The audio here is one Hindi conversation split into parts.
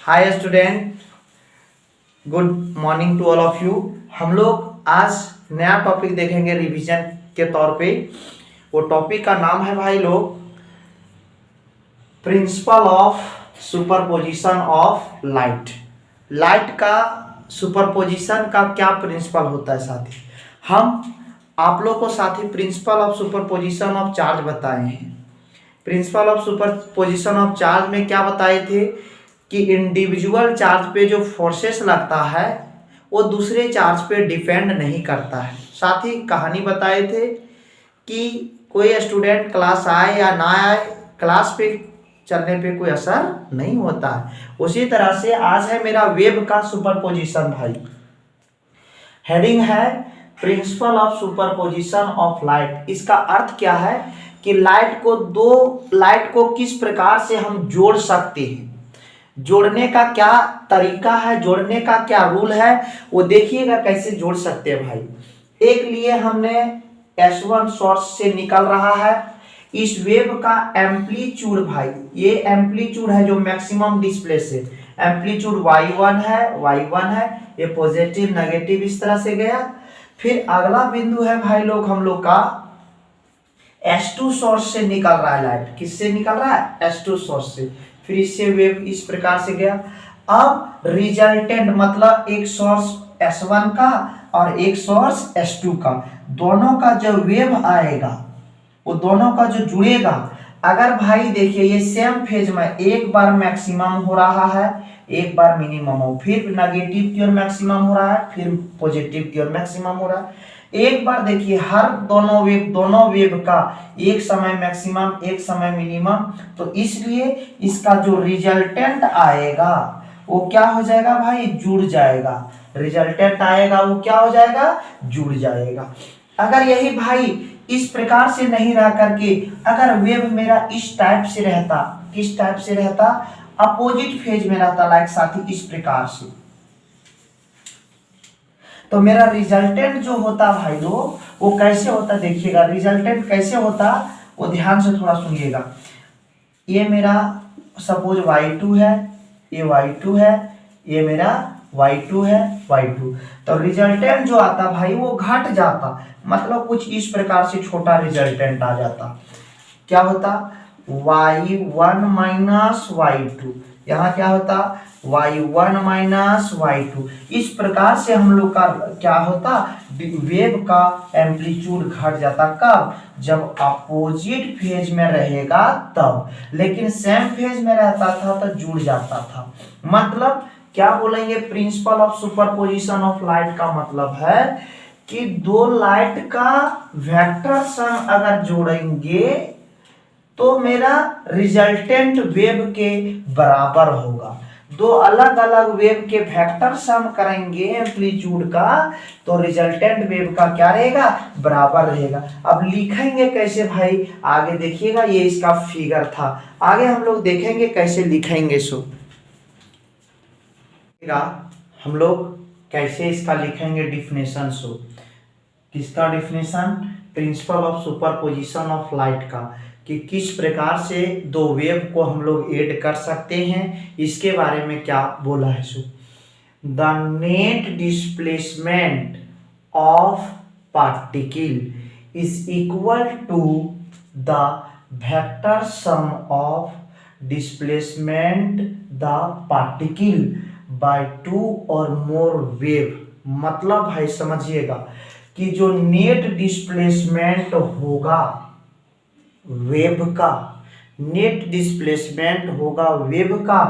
Hi student, good morning to all of you. हम लोग आज नया टॉपिक देखेंगे रिवीजन के तौर पे। वो टॉपिक का नाम है भाई लोग principal of superposition of light. Light का सुपरपोजिशन का क्या प्रिंसिपल होता है साथी? हम आप लोग को साथी principal of superposition of charge बताए हैं। Principal of superposition of charge में क्या बताए थे कि इंडिविजुअल चार्ज पे जो फोर्सेस लगता है वो दूसरे चार्ज पे डिपेंड नहीं करता है। साथ ही कहानी बताए थे कि कोई स्टूडेंट क्लास आए या ना आए, क्लास पे चलने पे कोई असर नहीं होता है। उसी तरह से आज है मेरा वेव का सुपरपोजिशन भाई। हेडिंग है principle of superposition of light. इसका अर्थ क्या है कि लाइट को किस प्रकार से हम जोड़ सकते हैं, जोड़ने का क्या तरीका है, जोड़ने का क्या रूल है, वो देखिएगा कैसे जोड़ सकते हैं भाई। एक लिए हमने S1 सोर्स से निकल रहा है। इस वेव का एम्पलीट्यूड भाई, ये एम्पलीट्यूड है जो मैक्सिमम डिस्प्लेस है। एम्पलीट्यूड y1 है, ये पॉजिटिव नेगेटिव इस तरह से गया। फिर अगला बिंदु है भाई लोग हम लोग का S2 सोर्स से निकल रहा है लाइट। किससे निकल रहा है? S2 सोर्स से। फिर इससे वेव इस प्रकार से गया। अब रिजल्टेंट मतलब एक सोर्स S1 का और एक सोर्स S2 का, दोनों का जो वेव आएगा वो दोनों का जो जुड़ेगा, अगर भाई देखिए ये सेम फेज में एक बार मैक्सिमम हो रहा है, एक बार मिनिमम हो, फिर नेगेटिव की ओर मैक्सिमम हो रहा है, फिर पॉजिटिव की ओर मैक्सिमम हो रहा है। एक बार देखिए हर दोनों वेव का एक समय मैक्सिमम एक समय मिनिमम, तो इसलिए इसका जो रिजल्टेंट आएगा वो क्या हो जाएगा भाई? जुड़ जाएगा। रिजल्टेंट आएगा वो क्या हो जाएगा? जुड़ जाएगा। अगर यही भाई इस प्रकार से नहीं रह करके अगर वेव मेरा इस टाइप से रहता, किस टाइप से रहता? अपोजिट फेज में रहता, लाइक साथी इस प्रकार से, तो मेरा रिजल्टेंट जो होता भाई लोग वो कैसे होता देखिएगा। रिजल्टेंट कैसे होता वो ध्यान से थोड़ा सुनिएगा। ये मेरा सपोज y2 है, ये y2 है, ये मेरा y2 है, y2, तो रिजल्टेंट जो आता भाई वो घट जाता, मतलब कुछ इस प्रकार से छोटा रिजल्टेंट आ जाता। क्या होता? y1 माइनस y2, यहाँ क्या होता? y1 minus y2। इस प्रकार से हम लोग का क्या होता? वेव का एम्पलीट्यूड घट जाता। कब? जब अपोजिट फेज में रहेगा तब, लेकिन सेम फेज में रहता था तो जुड़ जाता था। मतलब क्या बोलेंगे? Principal of superposition of light का मतलब है कि दो लाइट का वेक्टर सम अगर जोड़ेंगे तो मेरा रिजल्टेंट वेव के बराबर होगा। दो अलग अलग वेव के वेक्टर सम करेंगे एम्पलीट्यूड का तो रिजल्टेंट वेव का क्या रहेगा? बराबर रहेगा। अब लिखेंगे कैसे भाई? आगे देखिएगा, ये इसका फिगर था, आगे हम लोग देखेंगे कैसे लिखेंगे। सो हम लोग कैसे इसका लिखेंगे डिफिनेशन। सो किसका definition? Principal of superposition of light का, कि किस प्रकार से दो वेव को हम लोग ऐड कर सकते हैं, इसके बारे में क्या बोला है। So the net displacement of particle is equal to the vector sum of displacement the particle by two और मोर वेव। मतलब भाई समझिएगा कि जो नेट डिस्प्लेसमेंट होगा वेव का, नेट डिस्प्लेसमेंट होगा वेव का,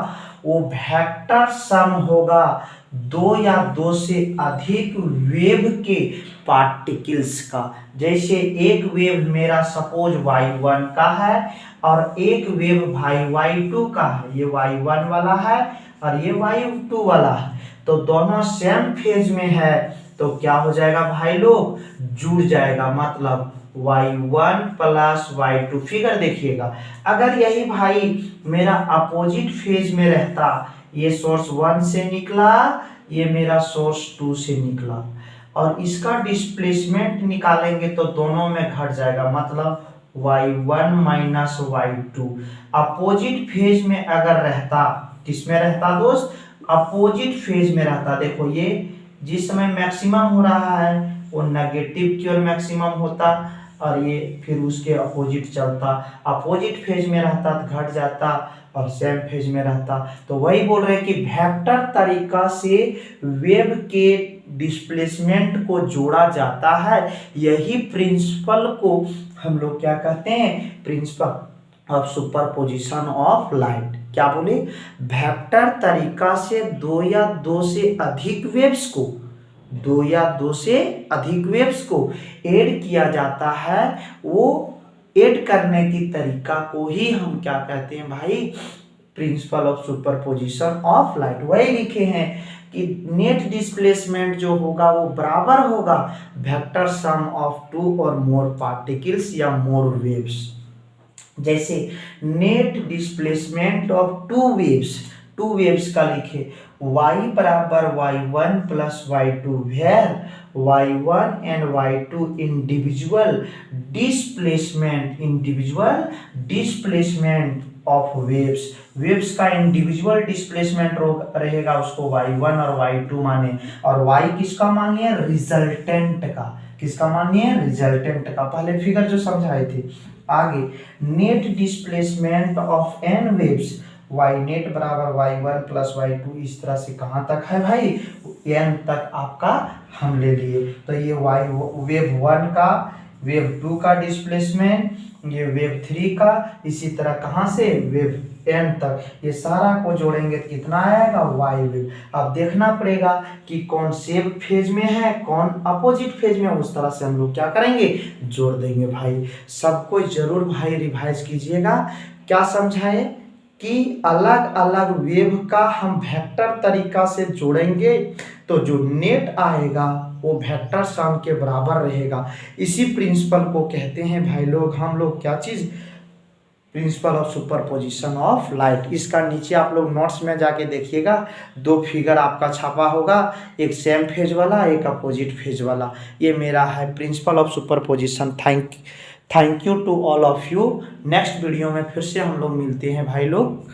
वो वेक्टर सम होगा दो या दो से अधिक वेव के पार्टिकल्स का। जैसे एक वेव मेरा सपोज y1 का है और एक वेव भाई y2 का है, ये y1 वाला है और ये y2 वाला है, तो दोनों सेम फेज में है, तो क्या हो जाएगा भाई लोग? जुड़ जाएगा। मतलब y1 प्लस y2। फिगर देखिएगा, अगर यही भाई मेरा अपोजिट फेज में रहता, ये सोर्स 1 से निकला, ये मेरा सोर्स 2 से निकला, और इसका डिस्प्लेसमेंट निकालेंगे तो दोनों में घट जाएगा। मतलब y1 minus y2 opposite phase में अगर रहता किस में रहता दोस्त, अपोजिट फेज में रहता। देखो ये जिस समय मैक्सिमम हो रहा है वो नेगेटिव की ओर मैक्सिमम होता, और ये फिर उसके अपोजिट चलता, अपोजिट फेज में रहता तो घट जाता और सेम फेज में रहता। तो वही बोल रहे हैं कि वेक्टर तरीका से वेव के डिस्प्लेसमेंट को जोड़ा जाता है, यही प्रिंसिपल को हम लोग क्या कहते हैं, principal of superposition of light. क्या बोले, वेक्टर तरीका से दो या दो से अधिक वेव्स को ऐड किया जाता है, वो ऐड करने की तरीका को ही हम क्या कहते हैं भाई, principal of superposition of light. वही लिखे हैं कि नेट डिस्प्लेसमेंट जो होगा वो बराबर होगा वेक्टर सम ऑफ टू और मोर पार्टिकल्स या मोर वेव्स। जैसे net displacement of two waves का लिखे y बराबर y1 plus y2, where y1 and y2 individual displacement of waves का इंडिविजुअल डिस्प्लेसमेंट रहेगा, उसको y1 और y2 माने, और y किसका मानिए, रिजल्टेंट का। किसका मानिए, रिजल्टेंट का। पहले फिगर जो समझाए थे। आगे net displacement of n waves, y net बराबर y1 प्लस y2, इस तरह से कहाँ तक है भाई, n तक आपका हम ले लिए। तो ये वेव 1 का, वेव 2 का डिस्प्लेसमेंट, ये वेव 3 का, इसी तरह कहाँ से वेव n तक, ये सारा को जोड़ेंगे तो कितना आएगा, y वेव। अब देखना पड़ेगा कि कौन सेम फेज में है, कौन अपोजिट फेज में, उस तरह से हम लोग क्या करेंगे, जोड़ देंगे भाई। सबको जरूर भाई रिवाइज कीजिएगा। क्या समझाए कि अलग अलग वेव का हम वेक्टर तरीका से जोड़ेंगे तो जो नेट आएगा वो वेक्टर सम के बराबर रहेगा। इसी प्रिंसिपल को कहते हैं भाई लोग, हम लोग क्या चीज़, principle of superposition of light. इसका नीचे आप लोग नोट्स में जाके देखिएगा, दो फिगर आपका छापा होगा, एक सेम फेज वाला, एक अपोजिट फेज वाला। ये मेरा है principle of superposition. Thank you to all of you. Next video में फिर से हम लोग मिलते हैं भाई लोग।